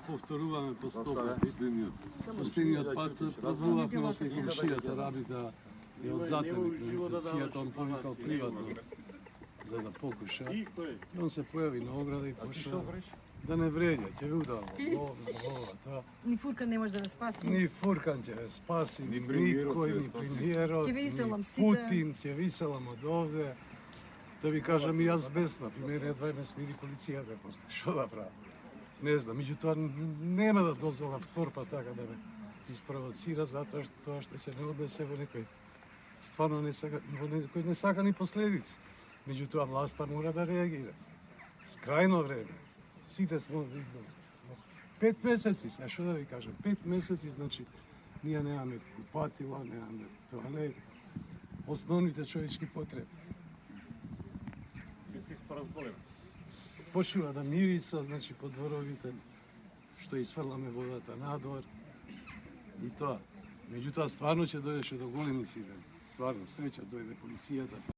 повторуваме по 100 пати. Последниот пат пробувавме од комшијата Рабита и од затворник на лиценцијата, он повикал приватно за да покуша. И он се појави на ограда и почна да не вреѓа, ќе ви удава тоа. Ни Фуркан не може да ве спаси. Ни Фуркан ќе ве спаси, ни никој, ни премиерот, ни Путин, ќе ви иселам од овде. Да ви кажам и јас беснав, и мене едва ме смири полицијата после. Што да правам? Не знам, меѓутоа нема да дозволам втор пат така да ме испровоцира, затоа што ќе не однесе во некој стварно некој несакани последици. Меѓутоа власта мора да реагира. Скрајно време. Сите сме издали. 5 месеци, што да ви кажам, 5 месеци, значи, ние немаме купатила, немаме тоалет, основните човечки потреби. Се споразборим. Почнува да мириса, значи, по дворовите, што изфрламе водата надвор и тоа. Меѓутоа, стварно ќе дојдеше до големи инциденти. Стварно, среќа дојде полицијата.